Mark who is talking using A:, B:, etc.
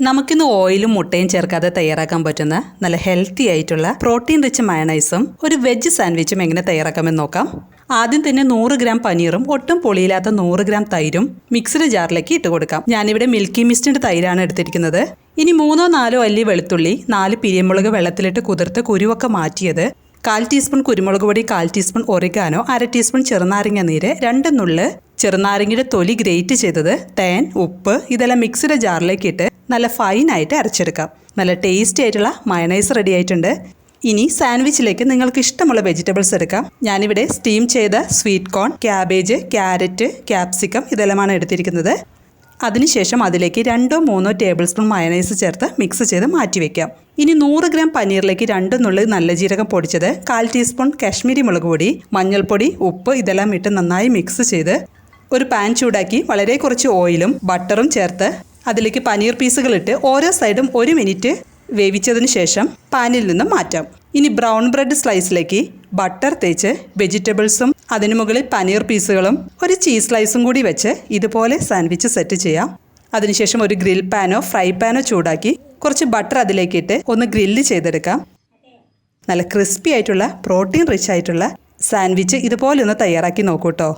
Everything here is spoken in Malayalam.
A: നമുക്കിന്ന് ഓയിലും മുട്ടയും ചേർക്കാതെ തയ്യാറാക്കാൻ പറ്റുന്ന നല്ല ഹെൽത്തി ആയിട്ടുള്ള പ്രോട്ടീൻ റിച്ച് മയണൈസും ഒരു വെജ് സാൻഡ്വിച്ചും എങ്ങനെ തയ്യാറാക്കാമെന്ന് നോക്കാം. ആദ്യം തന്നെ 100 ഗ്രാം പനീറും ഒട്ടും പൊളിയില്ലാത്ത 100 ഗ്രാം തൈരും മിക്സഡ് ജാറിലേക്ക് ഇട്ട് കൊടുക്കാം. ഞാനിവിടെ മിൽക്കി മിസ്റ്റിൻ്റെ തൈരാണ് എടുത്തിരിക്കുന്നത്. ഇനി 3-4 അല്ലി വെളുത്തുള്ളി, 4 പിരിയമുളക് വെള്ളത്തിലിട്ട് കുതിർത്ത് കുരുവൊക്കെ മാറ്റിയത്, 1/4 ടീസ്പൂൺ കുരുമുളക് പൊടി, 1/4 ടീസ്പൂൺ ഒറിഗാനോ, 1/2 ടീസ്പൂൺ ചെറുനാരങ്ങ നീര്, 2 നുള്ള് ചെറുനാരങ്ങയുടെ തൊലി ഗ്രേറ്റ് ചെയ്തത്, തേൻ, ഉപ്പ് ഇതെല്ലാം മിക്സിയുടെ ജാറിലേക്ക് ഇട്ട് നല്ല ഫൈനായിട്ട് അരച്ചെടുക്കാം. നല്ല ടേസ്റ്റി ആയിട്ടുള്ള മയണൈസ് റെഡി ആയിട്ടുണ്ട്. ഇനി സാൻഡ്വിച്ചിലേക്ക് നിങ്ങൾക്ക് ഇഷ്ടമുള്ള വെജിറ്റബിൾസ് എടുക്കാം. ഞാനിവിടെ സ്റ്റീം ചെയ്ത sweet corn, cabbage, carrot, capsicum ഇതെല്ലാമാണ് എടുത്തിരിക്കുന്നത്. അതിനുശേഷം അതിലേക്ക് 2-3 ടേബിൾ സ്പൂൺ മയണൈസ് ചേർത്ത് മിക്സ് ചെയ്ത് മാറ്റിവെക്കാം. ഇനി 100 ഗ്രാം പനീറിലേക്ക് 2 നുള്ളി നല്ല ജീരകം പൊടിച്ചത്, 1/4 ടീസ്പൂൺ കാശ്മീരി മുളക് പൊടി, മഞ്ഞൾപ്പൊടി, ഉപ്പ് ഇതെല്ലാം ഇട്ട് നന്നായി മിക്സ് ചെയ്ത് ഒരു പാൻ ചൂടാക്കി വളരെ കുറച്ച് ഓയിലും ബട്ടറും ചേർത്ത് അതിലേക്ക് പനീർ പീസുകൾ ഇട്ട് ഓരോ സൈഡും 1 മിനിറ്റ് വേവിച്ചതിന് ശേഷം പാനിൽ നിന്നും മാറ്റാം. ഇനി ബ്രൗൺ ബ്രെഡ് സ്ലൈസിലേക്ക് ബട്ടർ തേച്ച് വെജിറ്റബിൾസും അതിനു മുകളിൽ പനീർ പീസുകളും ഒരു ചീസ് സ്ലൈസും കൂടി വെച്ച് ഇതുപോലെ സാൻഡ്വിച്ച് സെറ്റ് ചെയ്യാം. അതിനുശേഷം ഒരു ഗ്രിൽ പാനോ ഫ്രൈ പാനോ ചൂടാക്കി കുറച്ച് ബട്ടർ അതിലേക്കിട്ട് ഒന്ന് ഗ്രില്ല് ചെയ്തെടുക്കാം. നല്ല ക്രിസ്പി ആയിട്ടുള്ള പ്രോട്ടീൻ റിച്ച് ആയിട്ടുള്ള സാൻഡ്വിച്ച് ഇതുപോലെ ഒന്ന് തയ്യാറാക്കി നോക്കൂ കേട്ടോ.